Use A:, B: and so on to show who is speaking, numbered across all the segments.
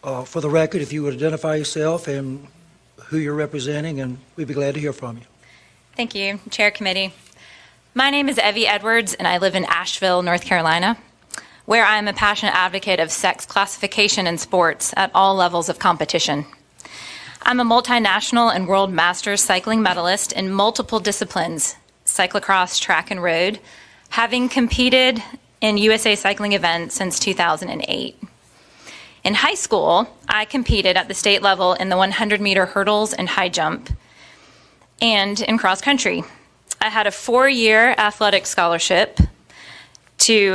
A: For the record, if you would identify yourself and who you're representing, and we'd be glad to hear from you.
B: Thank you, Chair Committee. My name is Evie Edwards, and I live in Asheville, North Carolina, where I am a passionate advocate of sex classification in sports at all levels of competition. I'm a multinational and world masters cycling medalist in multiple disciplines, cyclocross, track, and road, having competed in USA cycling events since 2008. In high school, I competed at the state level in the 100-meter hurdles and high jump, and in cross country. I had a 4-year athletic scholarship to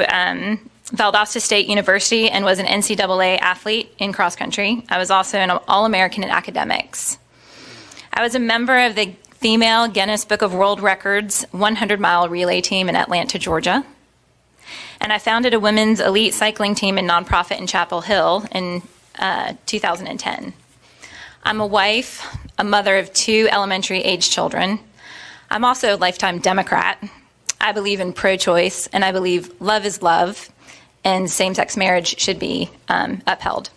B: Valdosta State University and was an NCAA athlete in cross country. I was also an All-American in academics. I was a member of the female Guinness Book of World Records 100-mile relay team in Atlanta, Georgia. And I founded a women's elite cycling team and nonprofit in Chapel Hill in 2010. I'm a wife, a mother of 2 elementary-age children. I'm also a lifetime Democrat. I believe in pro-choice, and I believe love is love, and same-sex marriage should be upheld.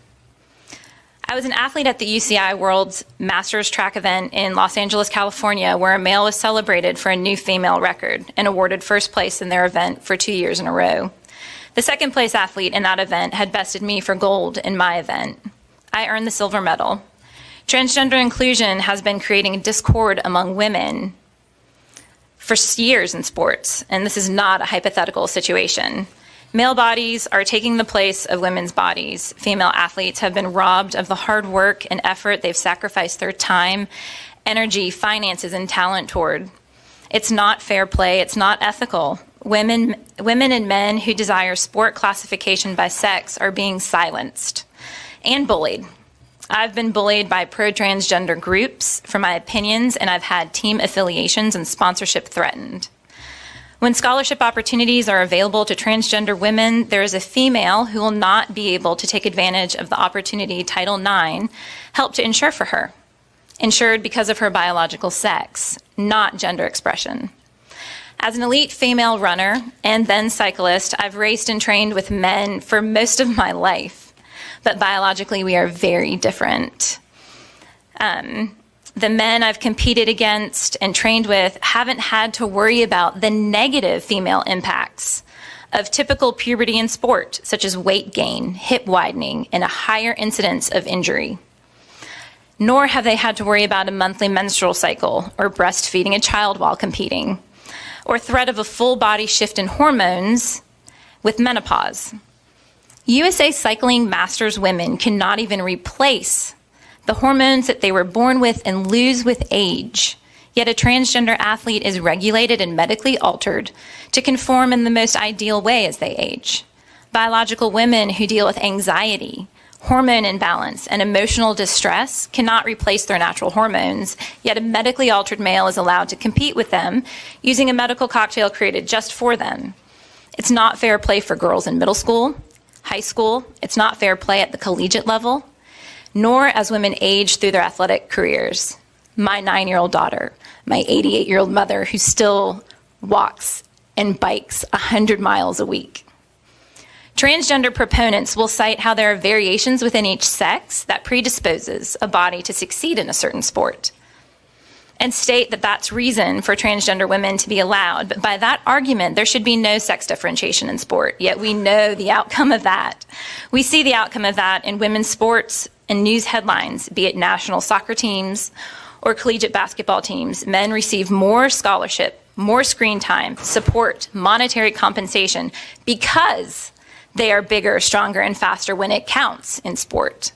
B: I was an athlete at the UCI World's Masters track event in Los Angeles, California, where a male was celebrated for a new female record and awarded first place in their event for 2 years in a row. The second place athlete in that event had bested me for gold in my event. I earned the silver medal. Transgender inclusion has been creating discord among women for years in sports, and this is not a hypothetical situation. Male bodies are taking the place of women's bodies. Female athletes have been robbed of the hard work and effort they've sacrificed their time, energy, finances, and talent toward. It's not fair play. It's not ethical. Women and men who desire sport classification by sex are being silenced and bullied. I've been bullied by pro-transgender groups for my opinions, and I've had team affiliations and sponsorship threatened. When scholarship opportunities are available to transgender women, there is a female who will not be able to take advantage of the opportunity Title IX helped to ensure for her, ensured because of her biological sex, not gender expression. As an elite female runner and then cyclist, I've raced and trained with men for most of my life, but biologically we are very different. The men I've competed against and trained with haven't had to worry about the negative female impacts of typical puberty in sport, such as weight gain, hip widening, and a higher incidence of injury. Nor have they had to worry about a monthly menstrual cycle or breastfeeding a child while competing, or threat of a full body shift in hormones with menopause. USA Cycling Masters women cannot even replace the hormones that they were born with and lose with age. Yet a transgender athlete is regulated and medically altered to conform in the most ideal way as they age. Biological women who deal with anxiety, hormone imbalance, and emotional distress cannot replace their natural hormones, yet a medically altered male is allowed to compete with them using a medical cocktail created just for them. It's not fair play for girls in middle school, high school. It's not fair play at the collegiate level, nor as women age through their athletic careers. My 9-year-old daughter, my 88-year-old mother who still walks and bikes 100 miles a week. Transgender proponents will cite how there are variations within each sex that predisposes a body to succeed in a certain sport, and state that that's reason for transgender women to be allowed. But by that argument, there should be no sex differentiation in sport, yet we know the outcome of that. We see the outcome of that in women's sports and news headlines, be it national soccer teams or collegiate basketball teams. Men receive more scholarship, more screen time, support, monetary compensation because they are bigger, stronger, and faster when it counts in sport.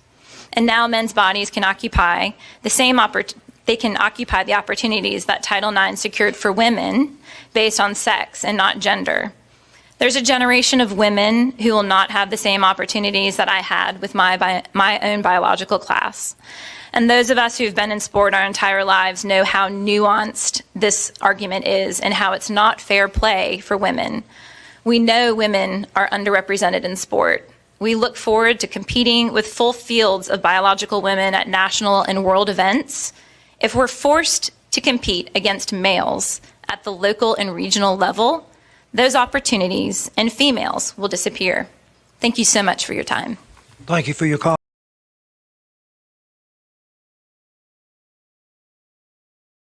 B: And now men's bodies can occupy the opportunities that Title IX secured for women based on sex and not gender. There's a generation of women who will not have the same opportunities that I had with my own biological class. And those of us who've been in sport our entire lives know how nuanced this argument is and how it's not fair play for women. We know women are underrepresented in sport. We look forward to competing with full fields of biological women at national and world events. If we're forced to compete against males at the local and regional level, those opportunities and females will disappear. Thank you so much for your time.
A: Thank you for your comment.